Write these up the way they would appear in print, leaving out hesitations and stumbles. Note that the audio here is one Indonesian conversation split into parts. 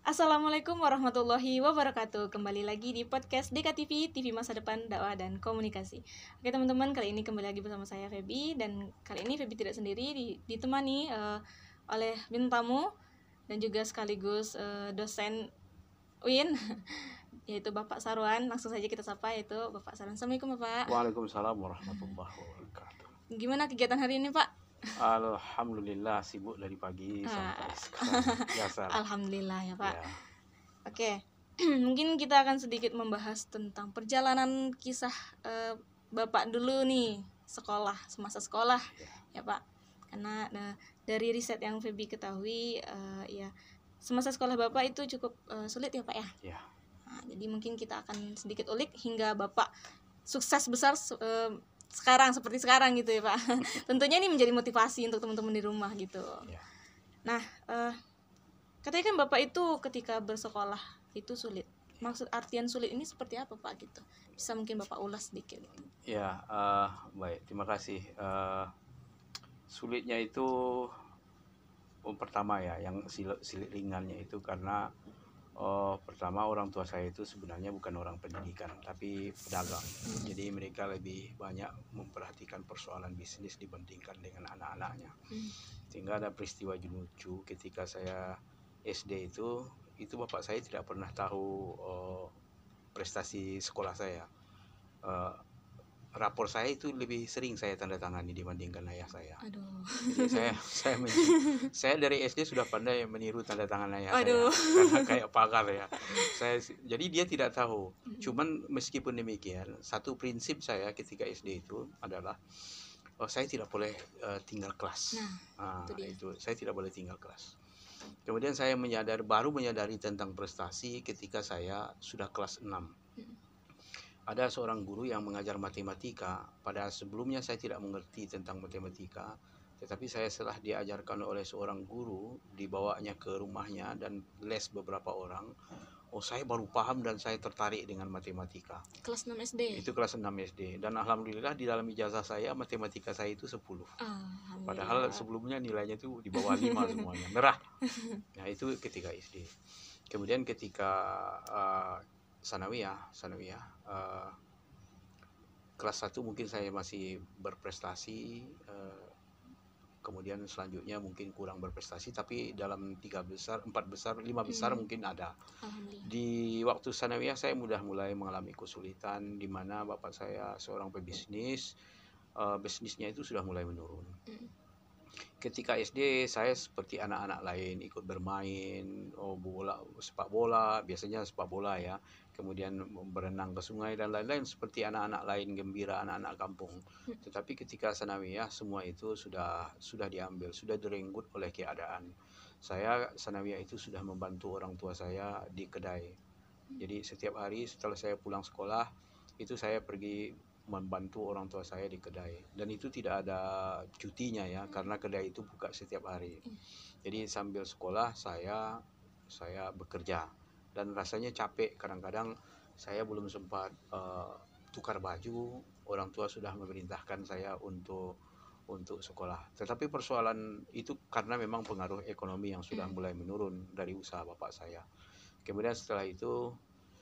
Assalamualaikum warahmatullahi wabarakatuh. Kembali lagi di podcast DKTV, TV Masa Depan Dakwah dan Komunikasi. Oke teman-teman, kali ini kembali lagi bersama saya Feby. Dan kali ini Feby tidak sendiri, ditemani oleh bintang tamu dan juga sekaligus dosen UIN yaitu Bapak Sarwan. Langsung saja kita sapa, yaitu Bapak Sarwan. Assalamualaikum Bapak. Waalaikumsalam warahmatullahi wabarakatuh. Gimana kegiatan hari ini Pak? Alhamdulillah sibuk dari pagi sampai sekarang. Biasa. Alhamdulillah ya Pak. Ya. Oke, mungkin kita akan sedikit membahas tentang perjalanan kisah Bapak dulu nih, semasa sekolah ya Pak. Karena dari riset yang Feby ketahui, ya semasa sekolah Bapak itu cukup sulit ya Pak ya. Ya. Nah, jadi mungkin kita akan sedikit ulik hingga Bapak sukses besar seperti sekarang gitu ya Pak. Tentunya ini menjadi motivasi untuk teman-teman di rumah gitu. Ya. Nah, katanya kan Bapak itu ketika bersekolah itu sulit. Maksud artian sulit ini seperti apa Pak gitu? Bisa mungkin Bapak ulas sedikit. Ya, baik. Terima kasih. Sulitnya itu pertama ya, yang silit ringannya itu karena pertama orang tua saya itu sebenarnya bukan orang pendidikan tapi pedagang. Jadi mereka lebih banyak memperhatikan persoalan bisnis dibandingkan dengan anak-anaknya. Sehingga ada peristiwa lucu ketika saya SD itu bapak saya tidak pernah tahu prestasi sekolah saya. Rapor saya itu lebih sering saya tanda tangani dibandingkan ayah saya. Aduh. Jadi saya dari SD sudah pandai meniru tanda tangan ayah Aduh. saya karena kayak pakar ya. Jadi dia tidak tahu. Cuman meskipun demikian, satu prinsip saya ketika SD itu adalah saya tidak boleh tinggal kelas. Itu saya tidak boleh tinggal kelas. Kemudian saya baru menyadari tentang prestasi ketika saya sudah kelas 6. Ada seorang guru yang mengajar matematika. Pada sebelumnya saya tidak mengerti tentang matematika, tetapi saya setelah diajarkan oleh seorang guru, dibawanya ke rumahnya dan les beberapa orang. Saya baru paham dan saya tertarik dengan matematika. Kelas 6 SD? Itu kelas 6 SD. Dan alhamdulillah di dalam ijazah saya matematika saya itu 10. Padahal sebelumnya nilainya itu di bawah 5 semuanya. Merah. Nah itu ketika SD. Kemudian ketika sanawiyah, kelas 1 mungkin saya masih berprestasi, kemudian selanjutnya mungkin kurang berprestasi, tapi dalam 3 besar, 4 besar, 5 besar mungkin ada. Di waktu sanawiyah saya mulai mengalami kesulitan, di mana bapak saya seorang pebisnis, bisnisnya itu sudah mulai menurun. Ketika SD saya seperti anak-anak lain ikut bermain, sepak bola, biasanya sepak bola ya, kemudian berenang ke sungai dan lain-lain seperti anak-anak lain gembira, anak-anak kampung. Tetapi ketika sanawiyah semua itu sudah diambil, sudah direnggut oleh keadaan. Saya sanawiyah itu sudah membantu orang tua saya di kedai. Jadi setiap hari setelah saya pulang sekolah itu saya pergi membantu orang tua saya di kedai, dan itu tidak ada cutinya ya, karena kedai itu buka setiap hari. Jadi sambil sekolah saya bekerja, dan rasanya capek. Kadang-kadang saya belum sempat tukar baju, orang tua sudah memerintahkan saya untuk sekolah. Tetapi persoalan itu karena memang pengaruh ekonomi yang sudah mulai menurun dari usaha bapak saya. Kemudian setelah itu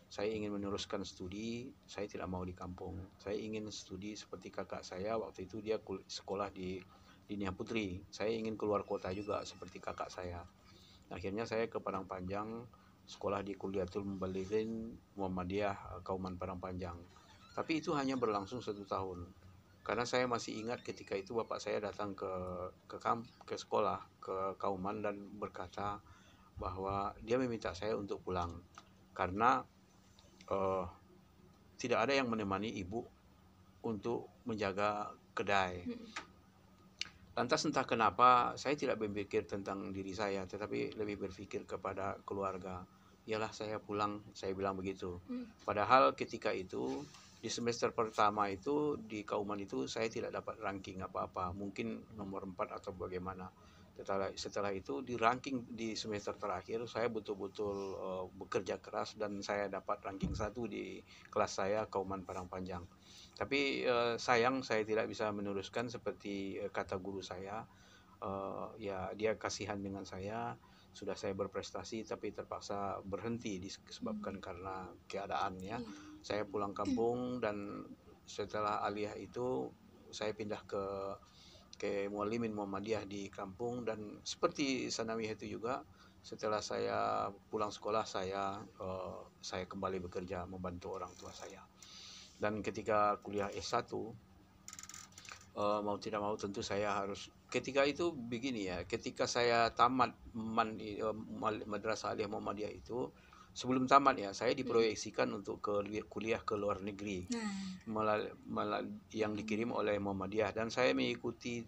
saya ingin meneruskan studi. Saya tidak mau di kampung. Saya ingin studi seperti kakak saya. Waktu itu dia sekolah di Nia Putri. Saya ingin keluar kota juga seperti kakak saya. Akhirnya saya ke Padang Panjang, sekolah di Kuliatul Mubalighin Muhammadiyah Kauman Padang Panjang. Tapi itu hanya berlangsung 1 tahun. Karena saya masih ingat ketika itu bapak saya datang ke sekolah, ke Kauman, dan berkata bahwa dia meminta saya untuk pulang karena tidak ada yang menemani ibu untuk menjaga kedai. Lantas entah kenapa saya tidak berpikir tentang diri saya, tetapi lebih berpikir kepada keluarga. Iyalah saya pulang, saya bilang begitu. Padahal ketika itu di semester pertama itu di Kauman itu saya tidak dapat ranking apa-apa, mungkin nomor 4 atau bagaimana. Setelah itu di ranking di semester terakhir saya betul-betul bekerja keras dan saya dapat ranking 1 di kelas saya Kauman Padang Panjang. Tapi sayang saya tidak bisa meneruskan seperti kata guru saya. Ya dia kasihan dengan saya sudah saya berprestasi tapi terpaksa berhenti disebabkan karena keadaannya. Saya pulang kampung dan setelah aliyah itu saya pindah ke Muallimin Muhammadiyah di kampung, dan seperti Sanawiyah itu juga setelah saya pulang sekolah saya kembali bekerja membantu orang tua saya. Dan ketika kuliah S1 mau tidak mau tentu saya harus, ketika itu begini ya, ketika saya tamat Madrasah Aliyah Muhammadiyah itu, sebelum tamat ya saya diproyeksikan untuk kuliah ke luar negeri yang dikirim oleh Muhammadiyah, dan saya mengikuti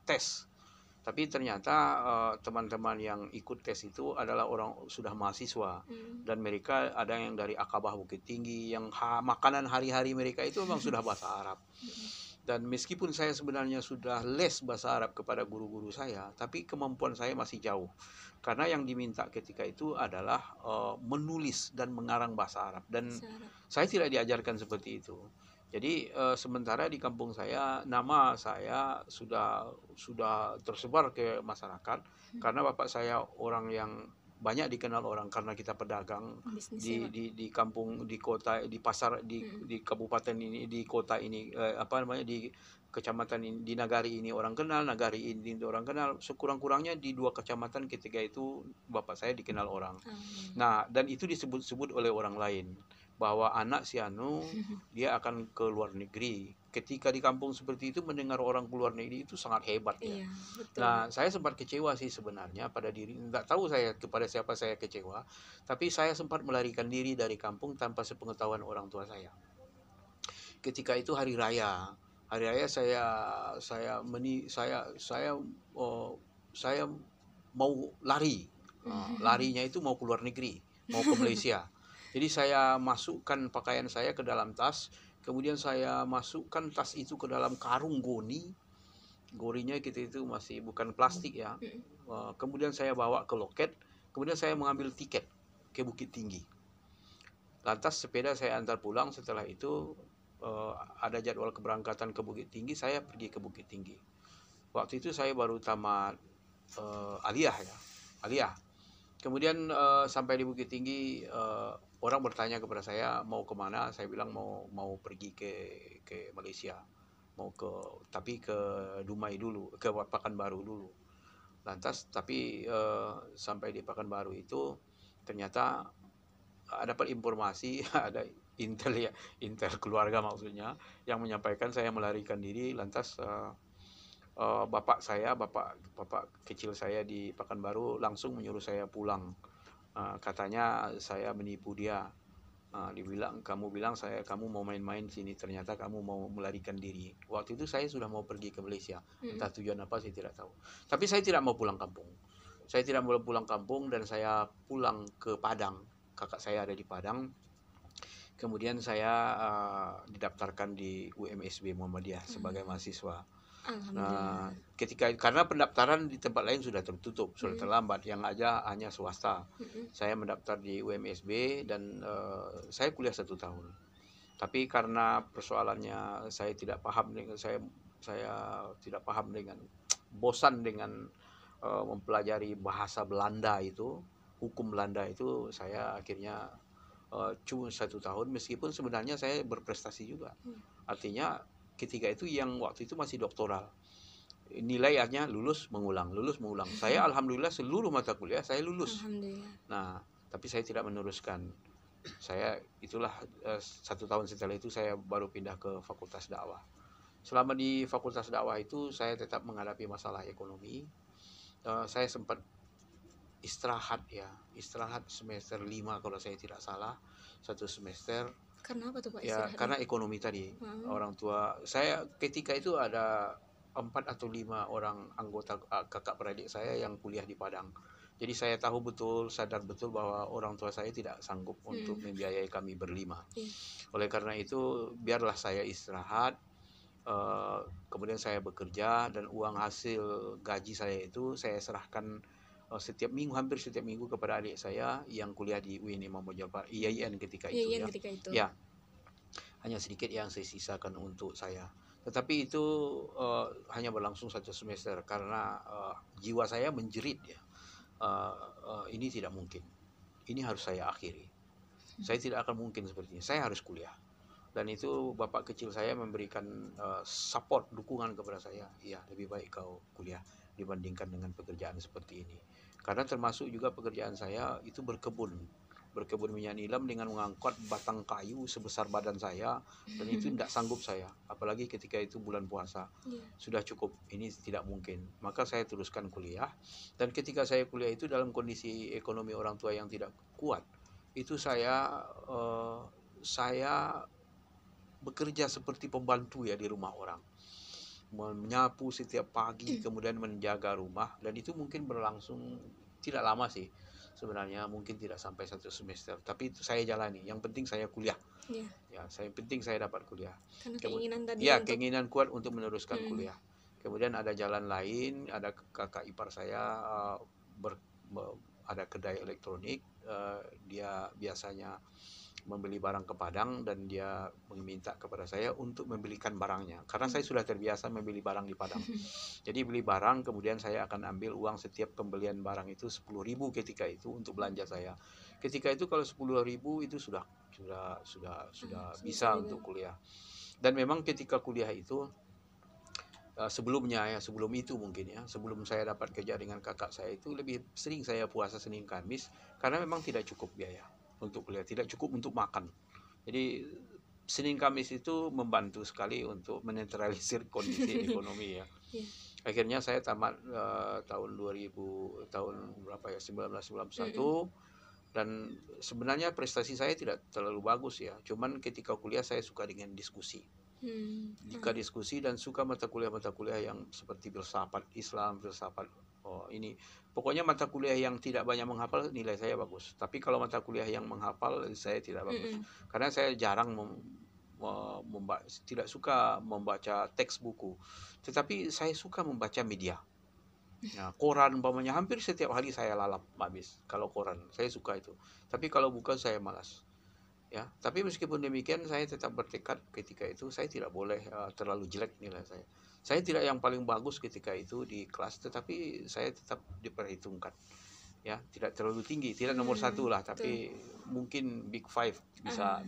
tes. Tapi ternyata teman-teman yang ikut tes itu adalah orang sudah mahasiswa, dan mereka ada yang dari Akabah Bukit Tinggi, yang makanan hari-hari mereka itu memang sudah bahasa Arab. Dan meskipun saya sebenarnya sudah les bahasa Arab kepada guru-guru saya, tapi kemampuan saya masih jauh. Karena yang diminta ketika itu adalah menulis dan mengarang bahasa Arab. Dan saya tidak diajarkan seperti itu. Jadi sementara di kampung saya, nama saya sudah tersebar ke masyarakat. Karena bapak saya orang yang banyak dikenal orang karena kita pedagang di kampung, di kota, di pasar, di kabupaten ini, di kota ini, di kecamatan ini, di nagari ini orang kenal, nagari ini orang kenal. Sekurang-kurangnya di 2 kecamatan ketika itu bapak saya dikenal orang. Nah, dan itu disebut-sebut oleh orang lain bahwa anak si Anu dia akan ke luar negeri. Ketika di kampung seperti itu mendengar orang keluar negeri itu sangat hebat ya. Nah, saya sempat kecewa sih sebenarnya pada diri, nggak tahu saya kepada siapa saya kecewa, tapi saya sempat melarikan diri dari kampung tanpa sepengetahuan orang tua saya. Ketika itu hari raya saya mau lari. Larinya itu mau ke luar negeri, mau ke Malaysia. Jadi saya masukkan pakaian saya ke dalam tas, kemudian saya masukkan tas itu ke dalam karung goni. Gorinya kita itu masih bukan plastik ya. Kemudian saya bawa ke loket, kemudian saya mengambil tiket ke Bukit Tinggi. Lantas sepeda saya antar pulang. Setelah itu ada jadwal keberangkatan ke Bukit Tinggi, saya pergi ke Bukit Tinggi. Waktu itu saya baru tamat aliyah. Kemudian sampai di Bukit Tinggi, orang bertanya kepada saya mau kemana. Saya bilang mau pergi ke Malaysia, tapi ke Dumai dulu, ke Pekanbaru dulu. Lantas tapi sampai di Pekanbaru itu ternyata dapat informasi ada intel keluarga maksudnya, yang menyampaikan saya melarikan diri. Lantas bapak kecil saya di Pekanbaru langsung menyuruh saya pulang. Katanya saya menipu dia. Kamu bilang kamu mau main-main sini, ternyata kamu mau melarikan diri. Waktu itu saya sudah mau pergi ke Malaysia, entah tujuan apa saya tidak tahu. Tapi saya tidak mau pulang kampung. Dan saya pulang ke Padang. Kakak saya ada di Padang. Kemudian saya didaftarkan di UMSB Muhammadiyah sebagai mahasiswa. Nah, karena pendaftaran di tempat lain sudah tertutup, sudah terlambat, yang aja hanya swasta. Saya mendaftar di UMSB dan saya kuliah 1 tahun. Tapi karena persoalannya saya tidak paham dengan bosan dengan mempelajari bahasa Belanda itu, hukum Belanda itu, saya akhirnya cuma 1 tahun, meskipun sebenarnya saya berprestasi juga. Artinya ketika itu yang waktu itu masih doktoral, nilainya lulus mengulang. Saya alhamdulillah seluruh mata kuliah saya lulus. Nah, tapi saya tidak meneruskan. Saya itulah 1 tahun setelah itu saya baru pindah ke Fakultas Dakwah. Selama di Fakultas Dakwah itu saya tetap menghadapi masalah ekonomi. Saya sempat istirahat semester 5 kalau saya tidak salah, 1 semester. Karena apa tuh Pak? Ya, karena ekonomi tadi. Orang tua saya ketika itu ada 4 atau 5 orang anggota kakak beradik saya yang kuliah di Padang. Jadi saya sadar betul bahwa orang tua saya tidak sanggup untuk membiayai kami berlima. Oleh karena itu biarlah saya istirahat. Kemudian saya bekerja, dan uang hasil gaji saya itu saya serahkan hampir setiap minggu kepada adik saya yang kuliah di UIN Imam Bonjol Park, IAIN ketika itu. Ya, hanya sedikit yang saya sisakan untuk saya. Tetapi itu hanya berlangsung 1 semester karena jiwa saya menjerit ya. ini tidak mungkin, ini harus saya akhiri, saya tidak akan mungkin seperti ini, saya harus kuliah. Dan itu bapak kecil saya memberikan support, dukungan kepada saya. Iya, lebih baik kau kuliah dibandingkan dengan pekerjaan seperti ini. Karena termasuk juga pekerjaan saya itu berkebun minyak nilam dengan mengangkut batang kayu sebesar badan saya, dan itu tidak sanggup saya, apalagi ketika itu bulan puasa. Sudah cukup, ini tidak mungkin. Maka saya teruskan kuliah, dan ketika saya kuliah itu dalam kondisi ekonomi orang tua yang tidak kuat, itu saya bekerja seperti pembantu ya di rumah orang, menyapu setiap pagi, kemudian menjaga rumah, dan itu mungkin berlangsung tidak lama sih sebenarnya, mungkin tidak sampai 1 semester, tapi itu saya jalani. Yang penting saya kuliah. Ya, penting saya dapat kuliah. Karena keinginan tadi ya, keinginan kuat untuk meneruskan kuliah. Kemudian ada jalan lain, ada kakak ipar saya ada kedai elektronik, dia biasanya membeli barang ke Padang, dan dia meminta kepada saya untuk membelikan barangnya, karena saya sudah terbiasa membeli barang di Padang. Jadi beli barang, kemudian saya akan ambil uang setiap pembelian barang itu 10.000 ketika itu untuk belanja saya. Ketika itu kalau 10.000 itu sudah bisa untuk kuliah. Dan memang ketika kuliah itu sebelum itu mungkin ya, sebelum saya dapat kerja dengan kakak saya itu, lebih sering saya puasa Senin Kamis, karena memang tidak cukup biaya untuk kuliah, tidak cukup untuk makan. Jadi Senin Kamis itu membantu sekali untuk menetralisir kondisi ekonomi ya. Akhirnya saya tamat tahun 1991, dan sebenarnya prestasi saya tidak terlalu bagus ya. Cuman ketika kuliah saya suka dengan diskusi. Diskusi, dan suka mata kuliah yang seperti filsafat Islam, filsafat pokoknya mata kuliah yang tidak banyak menghafal nilai saya bagus. Tapi kalau mata kuliah yang menghafal saya tidak bagus. Karena saya jarang tidak suka membaca teks buku. Tetapi saya suka membaca media. Nah, koran umpamanya hampir setiap hari saya lalap habis. Kalau koran saya suka itu. Tapi kalau bukan saya malas. Ya, tapi meskipun demikian saya tetap bertekad ketika itu saya tidak boleh terlalu jelek nilai saya. Saya tidak yang paling bagus ketika itu di kelas, tetapi saya tetap diperhitungkan. Ya, tidak terlalu tinggi, tidak nomor 1 lah, tapi mungkin big 5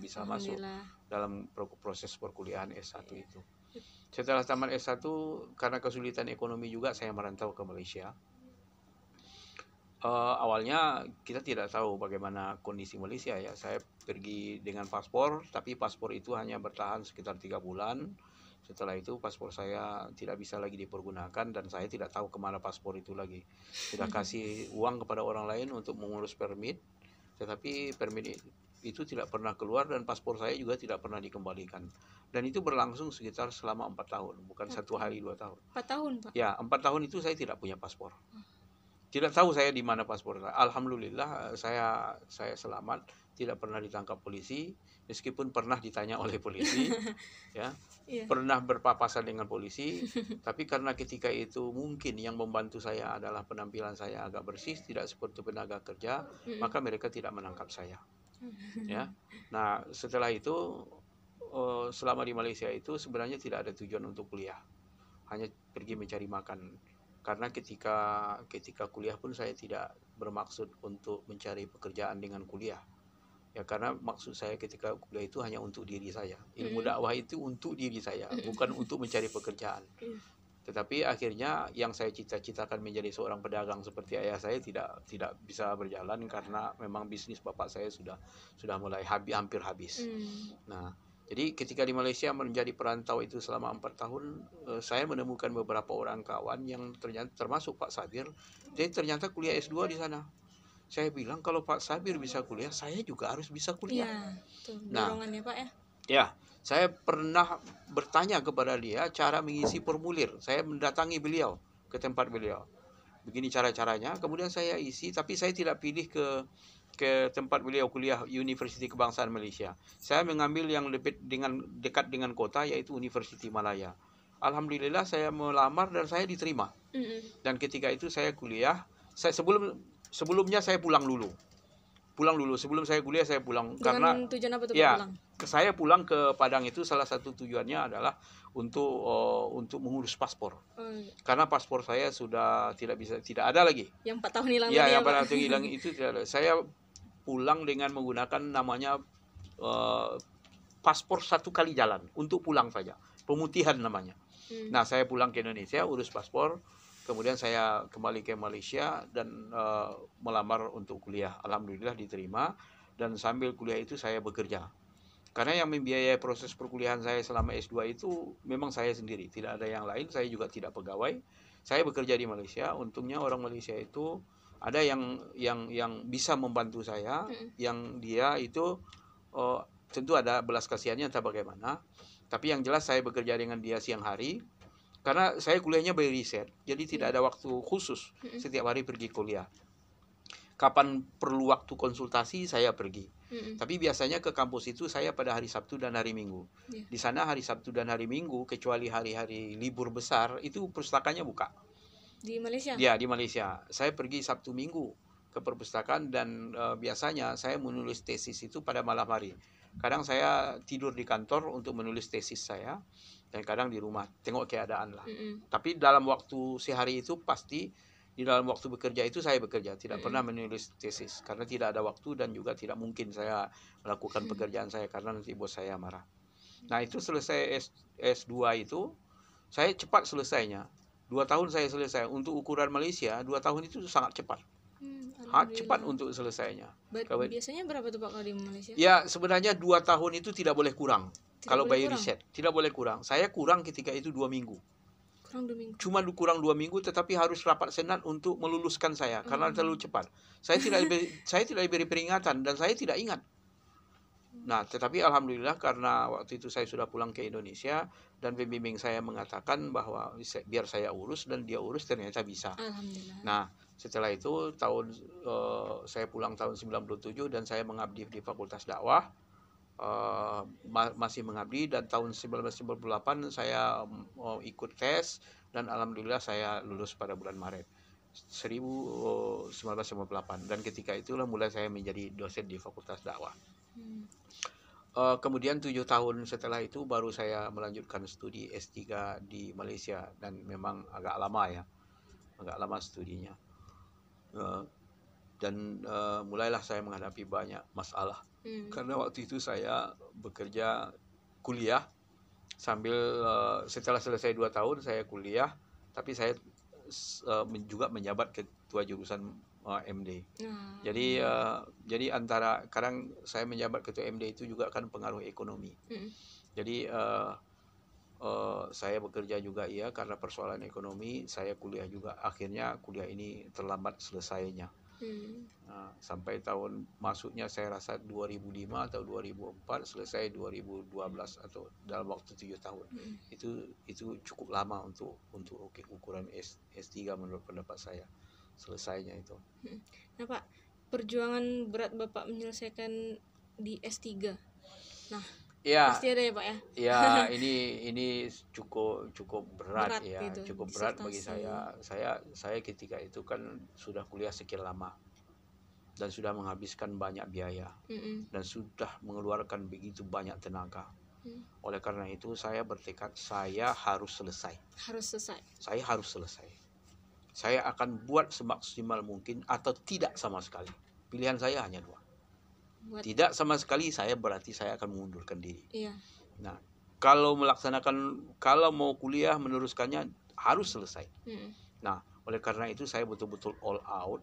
bisa masuk dalam proses perkuliahan S1 itu. Setelah tamat S1, karena kesulitan ekonomi juga, saya merantau ke Malaysia. Awalnya kita tidak tahu bagaimana kondisi Malaysia ya. Saya pergi dengan paspor, tapi paspor itu hanya bertahan sekitar 3 bulan. Setelah itu paspor saya tidak bisa lagi dipergunakan, dan saya tidak tahu kemana paspor itu lagi. Sudah kasih uang kepada orang lain untuk mengurus permit, tetapi permit itu tidak pernah keluar, dan paspor saya juga tidak pernah dikembalikan. Dan itu berlangsung sekitar selama 4 tahun, bukan 1 hari 2 tahun. 4 tahun, Pak? Ya, 4 tahun itu saya tidak punya paspor. Tidak tahu saya di mana paspor saya. Alhamdulillah saya selamat, tidak pernah ditangkap polisi, meskipun pernah ditanya oleh polisi, ya, pernah berpapasan dengan polisi, tapi karena ketika itu mungkin yang membantu saya adalah penampilan saya agak bersih, tidak seperti tenaga kerja, maka mereka tidak menangkap saya. Ya, nah setelah itu selama di Malaysia itu sebenarnya tidak ada tujuan untuk kuliah, hanya pergi mencari makan. Karena ketika kuliah pun saya tidak bermaksud untuk mencari pekerjaan dengan kuliah. Ya, karena maksud saya ketika kuliah itu hanya untuk diri saya. Ilmu dakwah itu untuk diri saya, bukan untuk mencari pekerjaan. Tetapi akhirnya yang saya cita-citakan menjadi seorang pedagang seperti ayah saya tidak bisa berjalan, karena memang bisnis bapak saya sudah mulai hampir habis. Nah, jadi ketika di Malaysia menjadi perantau itu selama 4 tahun, saya menemukan beberapa orang kawan yang termasuk Pak Sabir. Dia ternyata kuliah S2 di sana. Saya bilang kalau Pak Sabir bisa kuliah, saya juga harus bisa kuliah. Ya, tuh, dorongannya Pak ya. Ya, saya pernah bertanya kepada dia cara mengisi formulir. Saya mendatangi beliau ke tempat beliau. Begini cara-caranya, kemudian saya isi, tapi saya tidak pilih ke tempat beliau kuliah Universiti Kebangsaan Malaysia. Saya mengambil yang dekat dengan kota, yaitu Universiti Malaya. Alhamdulillah saya melamar dan saya diterima. Dan ketika itu saya kuliah, sebelumnya saya pulang dulu. pulang dulu. Sebelum saya kuliah saya pulang. Dengan Karena tujuan apa tuh Pak ya, pulang? saya pulang ke Padang itu salah satu tujuannya adalah untuk mengurus paspor. Karena paspor saya sudah tidak ada lagi. Yang 4 tahun hilang Ya, tadi yang ya Pak? 4 tahun hilang itu tidak ada. Saya pulang dengan menggunakan namanya paspor 1 kali jalan untuk pulang saja. Pemutihan namanya. Nah, saya pulang ke Indonesia, urus paspor, kemudian saya kembali ke Malaysia dan melamar untuk kuliah. Alhamdulillah diterima, dan sambil kuliah itu saya bekerja. Karena yang membiayai proses perkuliahan saya selama S2 itu memang saya sendiri, tidak ada yang lain. Saya juga tidak pegawai. Saya bekerja di Malaysia. Untungnya orang Malaysia itu ada yang bisa membantu saya, yang dia itu tentu ada belas kasihannya entah bagaimana. Tapi yang jelas saya bekerja dengan dia siang hari, karena saya kuliahnya by riset, jadi tidak ada waktu khusus setiap hari pergi kuliah. Kapan perlu waktu konsultasi saya pergi. Tapi biasanya ke kampus itu saya pada hari Sabtu dan hari Minggu. Di sana hari Sabtu dan hari Minggu, kecuali hari-hari libur besar, itu perpustakanya buka. Di Malaysia? Ya, di Malaysia. Saya pergi Sabtu Minggu ke perpustakaan, dan biasanya saya menulis tesis itu pada malam hari. Kadang saya tidur di kantor untuk menulis tesis saya, dan kadang di rumah tengok keadaan lah. Tapi dalam waktu sehari itu pasti di dalam waktu bekerja itu saya bekerja, tidak pernah menulis tesis karena tidak ada waktu, dan juga tidak mungkin saya melakukan pekerjaan saya karena nanti bos saya marah. Nah, itu selesai S2 itu saya cepat selesainya. 2 tahun saya selesai. Untuk ukuran Malaysia 2 tahun itu sangat cepat. Cepat untuk selesainya. Biasanya berapa tuh Pak kalau di Malaysia? Ya, sebenarnya 2 tahun itu tidak boleh kurang. Kalau by riset tidak boleh kurang. Saya kurang ketika itu 2 minggu. Kurang 2 minggu. Cuma kurang 2 minggu, tetapi harus rapat senat untuk meluluskan saya karena terlalu cepat. Saya tidak diberi peringatan dan saya tidak ingat. Nah, tetapi alhamdulillah karena waktu itu saya sudah pulang ke Indonesia dan pembimbing saya mengatakan bahwa biar saya urus, dan dia urus, ternyata bisa. Alhamdulillah. Nah, setelah itu saya pulang tahun 97 dan saya mengabdi di Fakultas Dakwah. Masih mengabdi, dan tahun 1998 saya ikut tes dan alhamdulillah saya lulus pada bulan Maret 1998, dan ketika itulah mulai saya menjadi dosen di Fakultas Dakwah. Kemudian 7 tahun setelah itu baru saya melanjutkan studi S3 di Malaysia, dan memang agak lama studinya. Dan mulailah saya menghadapi banyak masalah. Karena waktu itu saya bekerja kuliah sambil setelah selesai 2 tahun saya kuliah, tapi saya juga menjabat ketua jurusan MD. Jadi antara kadang saya menjabat ketua MD itu juga kan pengaruh ekonomi. Jadi saya bekerja juga karena persoalan ekonomi, saya kuliah juga. Akhirnya kuliah ini terlambat selesainya. Nah, sampai tahun masuknya saya rasa 2005 atau 2004, selesai 2012, atau dalam waktu 7 tahun. Itu cukup lama untuk ukuran S3 menurut pendapat saya, selesainya itu. Nah Pak, perjuangan berat Bapak menyelesaikan di S3. Nah, pasti ada ya Pak ya? Ya, ini cukup berat ya, cukup berat bagi saya. Saya ketika itu kan sudah kuliah sekian lama dan sudah menghabiskan banyak biaya dan sudah mengeluarkan begitu banyak tenaga. Oleh karena itu saya bertekad saya harus selesai. Saya harus selesai. Saya akan buat semaksimal mungkin atau tidak sama sekali. Pilihan saya hanya 2. Tidak sama sekali berarti saya akan mengundurkan diri. Nah, kalau mau kuliah meneruskannya harus selesai. Nah, oleh karena itu saya betul-betul all out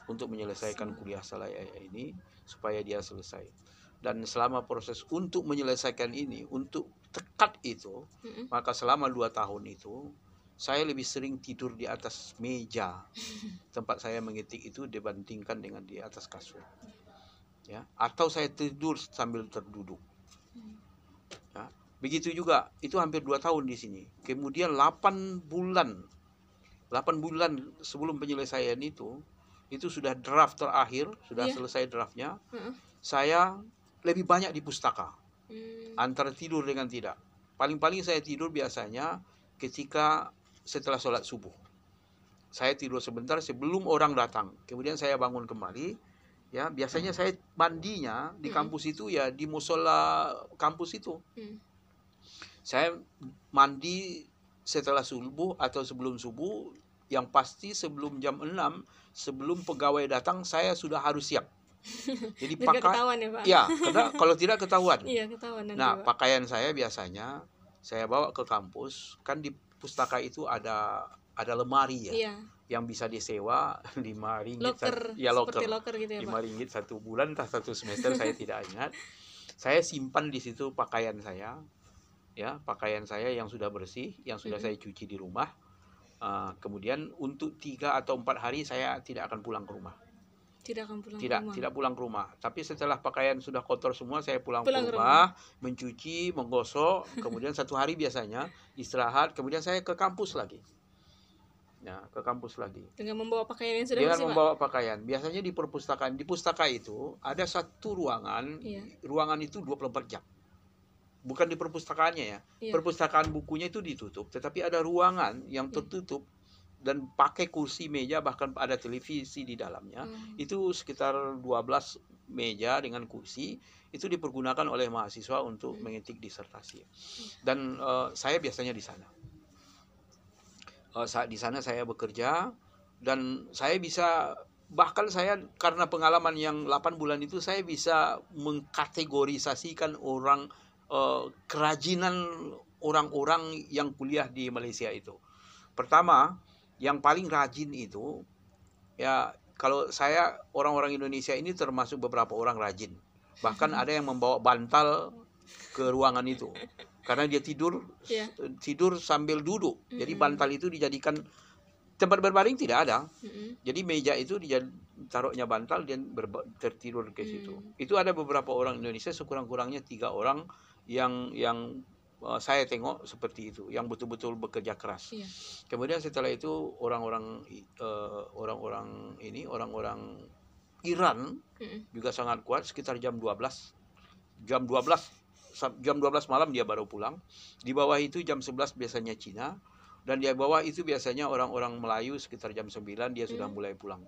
untuk menyelesaikan kuliah saya ini supaya dia selesai. Dan selama proses untuk menyelesaikan ini, untuk tekad itu, maka selama 2 tahun itu saya lebih sering tidur di atas meja tempat saya mengetik itu dibandingkan dengan di atas kasur. Ya, atau saya tidur sambil terduduk. Ya, begitu juga, itu hampir 2 tahun di sini. Kemudian 8 bulan sebelum penyelesaian itu sudah draft terakhir, sudah selesai draftnya. Saya lebih banyak di pustaka, antara tidur dengan tidak. Paling-paling saya tidur biasanya ketika setelah sholat subuh. Saya tidur sebentar sebelum orang datang, kemudian saya bangun kembali. Ya, biasanya saya mandinya di kampus itu ya di musola kampus itu. Saya mandi setelah subuh atau sebelum subuh, yang pasti sebelum jam 6, sebelum pegawai datang saya sudah harus siap. Jadi Biar gak ketahuan ya Pak. Ya, karena kalau tidak ketahuan. Iya, ketahuan nanti, Nah, Pak. pakaian saya biasanya saya bawa ke kampus, kan di pustaka itu ada lemari ya. Iya. Yang bisa disewa 5 ringgit. Loker, ya, seperti loker gitu ya 5 Pak. ringgit 1 bulan entah 1 semester saya tidak ingat. Saya simpan di situ pakaian saya. Ya, pakaian saya yang sudah bersih, yang sudah saya cuci di rumah. Kemudian untuk 3 atau 4 hari saya tidak akan pulang ke rumah. Tidak pulang ke rumah. Tapi setelah pakaian sudah kotor semua, saya pulang ke rumah, mencuci, menggosok, kemudian 1 hari biasanya istirahat, kemudian saya ke kampus lagi. Nah, ke kampus lagi. Dengan membawa pakaian yang sudah Dengan bersih, membawa pakaian. Biasanya di perpustakaan, di pustaka itu ada satu ruangan, ruangan itu 24 jam. Bukan di perpustakaannya ya. Perpustakaan bukunya itu ditutup, tetapi ada ruangan yang tertutup dan pakai kursi, meja, bahkan ada televisi di dalamnya. Itu sekitar 12 meja dengan kursi, itu dipergunakan oleh mahasiswa untuk mengetik disertasi. Dan saya biasanya di sana. Di sana saya bekerja dan saya bisa, bahkan saya karena pengalaman yang 8 bulan itu, saya bisa mengkategorisasikan orang, kerajinan orang-orang yang kuliah di Malaysia itu. Pertama, yang paling rajin itu ya, kalau saya, orang-orang Indonesia ini termasuk beberapa orang rajin. Bahkan ada yang membawa bantal ke ruangan itu. Karena dia tidur sambil duduk. Jadi bantal itu dijadikan tempat berbaring, tidak ada. Jadi meja itu taruhnya bantal dan tertidur ke situ. Itu ada beberapa orang Indonesia, sekurang-kurangnya 3 orang yang saya tengok seperti itu, yang betul-betul bekerja keras. Kemudian setelah itu orang-orang Iran juga sangat kuat. Sekitar jam 12 malam dia baru pulang. Di bawah itu jam 11 biasanya Cina, dan di bawah itu biasanya orang-orang Melayu. Sekitar jam 9 dia sudah mulai pulang.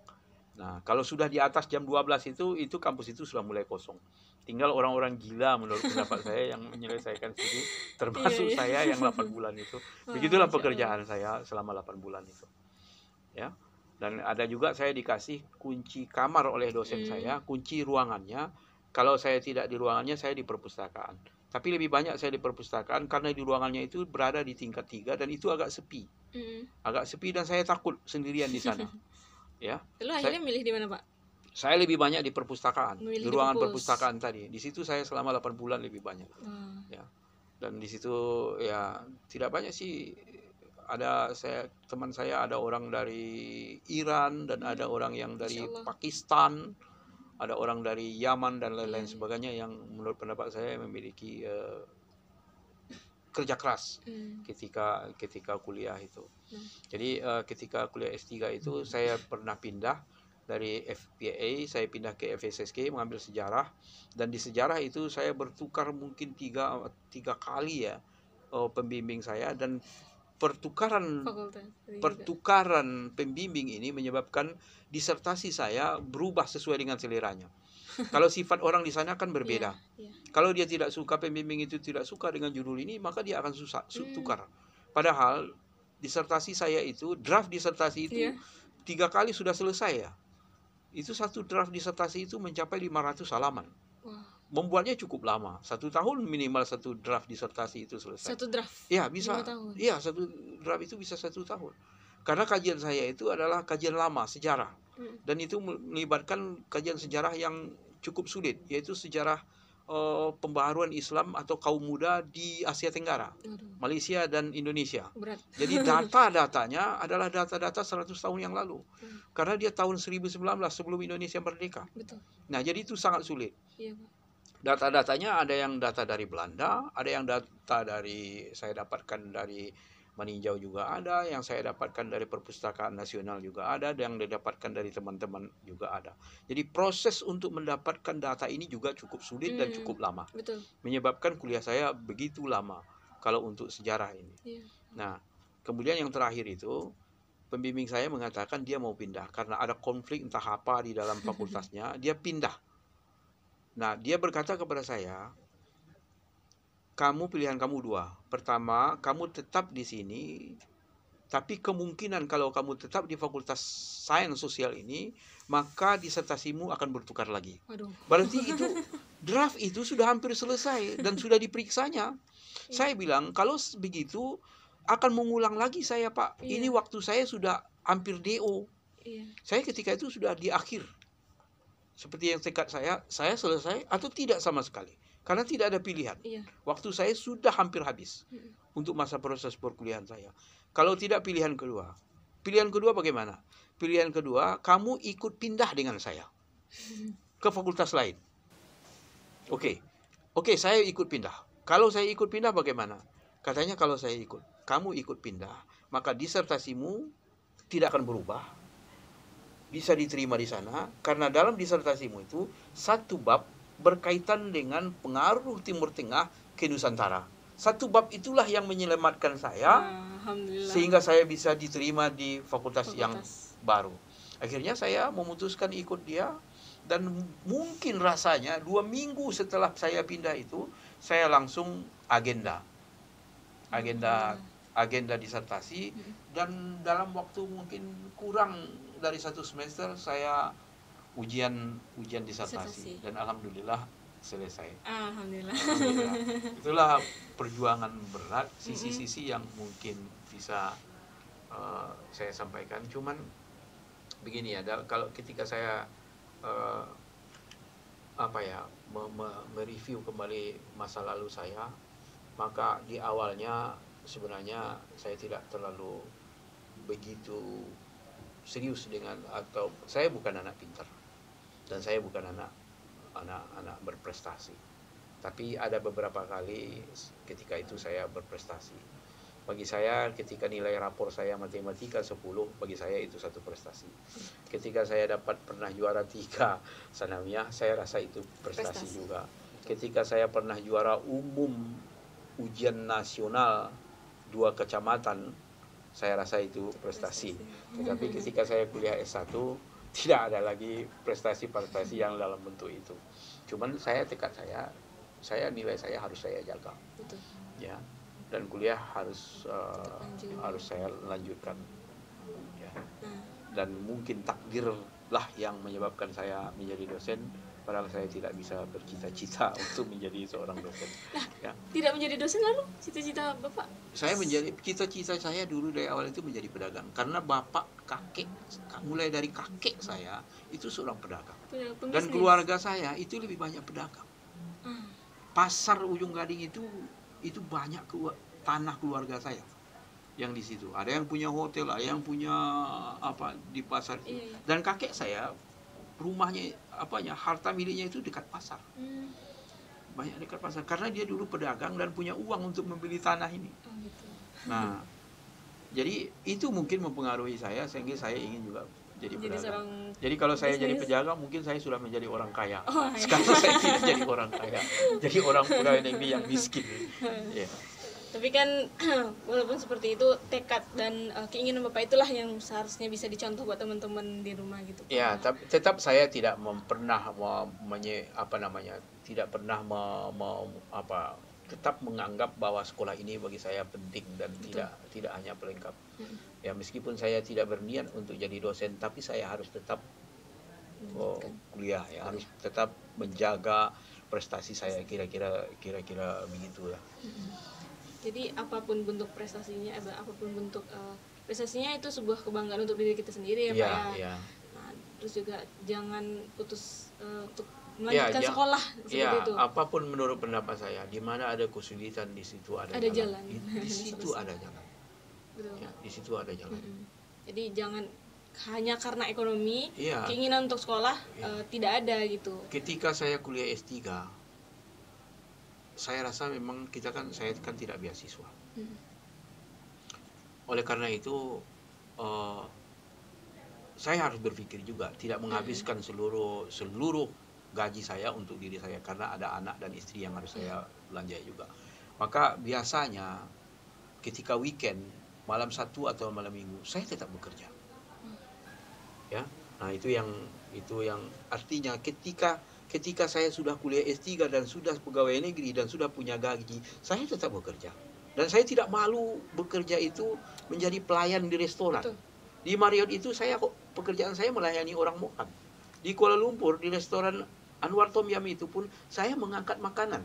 Nah, kalau sudah di atas jam 12 itu kampus itu sudah mulai kosong. Tinggal orang-orang gila menurut pendapat saya yang menyelesaikan studi, termasuk saya yang 8 bulan itu. Begitulah pekerjaan saya selama 8 bulan itu. Ya. Dan ada juga saya dikasih kunci kamar oleh dosen saya, kunci ruangannya. Kalau saya tidak di ruangannya, saya di perpustakaan. Tapi lebih banyak saya di perpustakaan karena di ruangannya itu berada di tingkat 3 dan itu agak sepi. Agak sepi dan saya takut sendirian di sana. Ya. Lalu akhirnya milih di mana, Pak? Saya lebih banyak di perpustakaan, di ruangan perpustakaan tadi. Di situ saya selama 8 bulan lebih banyak. Ya. Dan di situ ya tidak banyak sih. Ada teman saya ada orang dari Iran dan ada orang yang dari Pakistan, ada orang dari Yaman dan lain-lain sebagainya yang menurut pendapat saya memiliki kerja keras ketika kuliah itu. Jadi ketika kuliah S3 itu saya pernah pindah dari FPA, saya pindah ke FSSK mengambil sejarah, dan di sejarah itu saya bertukar mungkin tiga kali ya pembimbing saya, dan pertukaran pembimbing ini menyebabkan disertasi saya berubah sesuai dengan seleranya. Kalau sifat orang di sana kan berbeda. Kalau dia tidak suka, pembimbing itu tidak suka dengan judul ini, maka dia akan tukar. Padahal disertasi saya itu, draft disertasi itu 3 kali sudah selesai ya. Itu satu draft disertasi itu mencapai 500 halaman. Membuatnya cukup lama. 1 tahun minimal satu draft disertasi itu selesai. Satu draft? Ya, bisa. Iya, satu draft itu bisa 1 tahun. Karena kajian saya itu adalah kajian lama, sejarah. Dan itu melibatkan kajian sejarah yang cukup sulit, yaitu sejarah pembaharuan Islam atau kaum muda di Asia Tenggara, Malaysia dan Indonesia. Berat. Jadi data-datanya adalah data-data 100 tahun yang lalu. Karena dia tahun 1019 sebelum Indonesia merdeka. Betul. Nah, jadi itu sangat sulit. Iya, Pak. Data-datanya ada yang data dari Belanda, ada yang data saya dapatkan dari Meninjau juga ada, yang saya dapatkan dari Perpustakaan Nasional juga ada, dan yang didapatkan dari teman-teman juga ada. Jadi proses untuk mendapatkan data ini juga cukup sulit dan cukup lama. Betul. Menyebabkan kuliah saya begitu lama kalau untuk sejarah ini. Nah, kemudian yang terakhir itu pembimbing saya mengatakan dia mau pindah karena ada konflik entah apa di dalam fakultasnya, dia pindah. Nah, dia berkata kepada saya, pilihan kamu dua. Pertama, kamu tetap di sini, tapi kemungkinan kalau kamu tetap di Fakultas Sains Sosial ini, maka disertasimu akan bertukar lagi. Waduh. Berarti itu draft itu sudah hampir selesai dan sudah diperiksanya. Saya bilang, kalau begitu akan mengulang lagi saya, Pak. Ini waktu saya sudah hampir DO. Saya ketika itu sudah di akhir. Seperti yang tekad saya selesai atau tidak sama sekali. Karena tidak ada pilihan. Waktu saya sudah hampir habis untuk masa proses perkuliahan saya. Kalau tidak pilihan kedua. Pilihan kedua bagaimana? Pilihan kedua, kamu ikut pindah dengan saya ke fakultas lain. Oke, saya ikut pindah. Kalau saya ikut pindah bagaimana? Katanya kalau saya ikut, kamu ikut pindah, maka disertasimu tidak akan berubah. Bisa diterima di sana karena dalam disertasimu itu satu bab berkaitan dengan pengaruh Timur Tengah ke Nusantara. Satu bab itulah yang menyelamatkan saya, sehingga saya bisa diterima di fakultas yang baru. Akhirnya saya memutuskan ikut dia, dan mungkin rasanya 2 minggu setelah saya pindah itu, saya langsung agenda disertasi, dan dalam waktu mungkin kurang dari 1 semester saya ujian disertasi dan alhamdulillah selesai. Alhamdulillah. Itulah perjuangan berat, sisi-sisi yang mungkin bisa saya sampaikan. Cuman begini ya, kalau ketika saya mereview kembali masa lalu saya, maka di awalnya sebenarnya saya tidak terlalu begitu serius atau saya bukan anak pintar dan saya bukan anak berprestasi. Tapi ada beberapa kali ketika itu saya berprestasi. Bagi saya ketika nilai rapor saya matematika 10, bagi saya itu satu prestasi. Ketika saya pernah juara 3 sanawiyah, saya rasa itu prestasi juga. Ketika saya pernah juara umum ujian nasional 2 kecamatan, saya rasa itu prestasi. Tetapi ketika saya kuliah S1, tidak ada lagi prestasi-prestasi yang dalam bentuk itu. Cuman tekad saya nilai saya harus saya jaga. Betul. Ya. Dan kuliah harus saya lanjutkan. Ya. Dan mungkin takdir lah yang menyebabkan saya menjadi dosen, padahal saya tidak bisa bercita-cita untuk menjadi seorang dosen. Nah, tidak menjadi dosen lalu cita-cita Bapak? Cita-cita saya dulu dari awal itu menjadi pedagang, karena mulai dari kakek saya itu seorang pedagang. Dan keluarga saya itu lebih banyak pedagang. Pasar Ujung Gading itu banyak tanah keluarga saya yang di situ. Ada yang punya hotel, ada yang punya di pasar. Dan kakek saya rumahnya harta miliknya itu dekat pasar. Banyak dekat pasar karena dia dulu pedagang dan punya uang untuk membeli tanah ini. Gitu. Nah, jadi itu mungkin mempengaruhi saya sehingga saya ingin juga jadi pedagang. Jadi kalau saya jadi pedagang mungkin saya sudah menjadi orang kaya. Sekarang saya tidak jadi orang kaya. Jadi orang pegawai negeri yang miskin. Ya. Tapi kan walaupun seperti itu, tekad dan keinginan Bapak itulah yang seharusnya bisa dicontoh buat teman-teman di rumah gitu. Ya, tetap saya tidak pernah tetap menganggap bahwa sekolah ini bagi saya penting dan tidak hanya pelengkap. Ya, meskipun saya tidak berniat untuk jadi dosen, tapi saya harus tetap kuliah, ya harus tetap menjaga prestasi saya, kira-kira begitulah. Jadi apapun bentuk prestasinya, prestasinya itu sebuah kebanggaan untuk diri kita sendiri ya Pak ya. Nah, terus juga jangan putus untuk melanjutkan sekolah seperti itu. Apapun menurut pendapat saya, di mana ada kesulitan di situ ada jalan. Di situ ada jalan. Betul. Ya, di situ ada jalan. Jadi jangan hanya karena ekonomi, keinginan untuk sekolah tidak ada gitu. Ketika saya kuliah S3, saya rasa memang saya kan tidak beasiswa. Oleh karena itu saya harus berpikir juga tidak menghabiskan seluruh gaji saya untuk diri saya, karena ada anak dan istri yang harus saya belanjai juga. Maka biasanya ketika weekend malam Sabtu atau malam Minggu, saya tetap bekerja. Ya, nah itu yang artinya ketika saya sudah kuliah S3 dan sudah pegawai negeri dan sudah punya gaji, saya tetap bekerja. Dan saya tidak malu bekerja itu menjadi pelayan di restoran. Betul. Di Marriott itu pekerjaan saya melayani orang makan. Di Kuala Lumpur di restoran Anwar Tom Yum itu pun saya mengangkat makanan.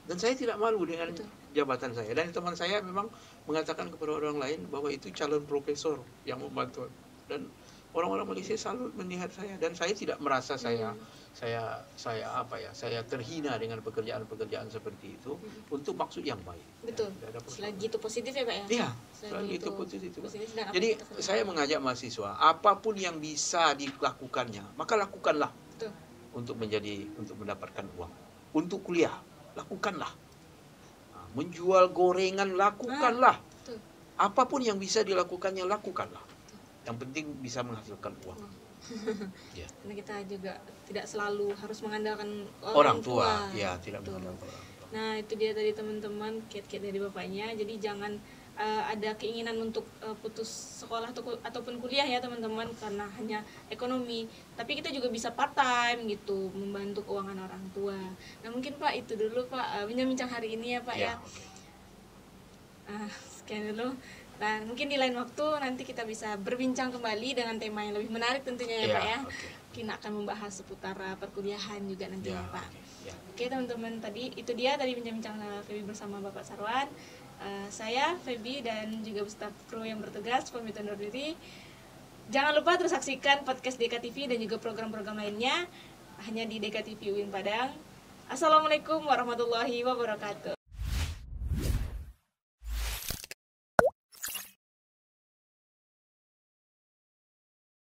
Dan saya tidak malu dengan jabatan saya. Dan teman saya memang mengatakan kepada orang lain bahwa itu calon profesor yang membantu. Dan orang-orang Malaysia selalu melihat saya, dan saya tidak merasa saya terhina dengan pekerjaan-pekerjaan seperti itu untuk maksud yang baik. Betul. Selagi itu positif ya Pak ya? Iya, selagi itu positif. Jadi saya mengajak mahasiswa, apapun yang bisa dilakukannya, maka lakukanlah. Betul. Untuk mendapatkan uang. Untuk kuliah, lakukanlah. Menjual gorengan, lakukanlah. Apapun yang bisa dilakukannya, lakukanlah. Yang penting bisa menghasilkan uang. Ya. Karena kita juga tidak selalu harus mengandalkan orang tua. Ya, tidak mengandalkan orang tua. Nah, itu dia tadi teman-teman kiat-kiat dari bapaknya. Jadi jangan ada keinginan untuk putus sekolah ataupun kuliah ya teman-teman karena hanya ekonomi. Tapi kita juga bisa part time gitu, membantu keuangan orang tua. Nah, mungkin Pak itu dulu Pak bincang-bincang hari ini ya Pak ya. Sekian dulu. Nah, mungkin di lain waktu nanti kita bisa berbincang kembali dengan tema yang lebih menarik tentunya ya Pak ya. Mungkin akan membahas seputar perkuliahan juga nanti ya Pak. Oke teman-teman, itu dia tadi bincang-bincang Feby bersama Bapak Sarwan. Saya Feby dan juga beserta kru yang bertugas pamit undur diri. Jangan lupa terus saksikan podcast DKTV dan juga program-program lainnya hanya di DKTV UIN Padang. Assalamualaikum warahmatullahi wabarakatuh.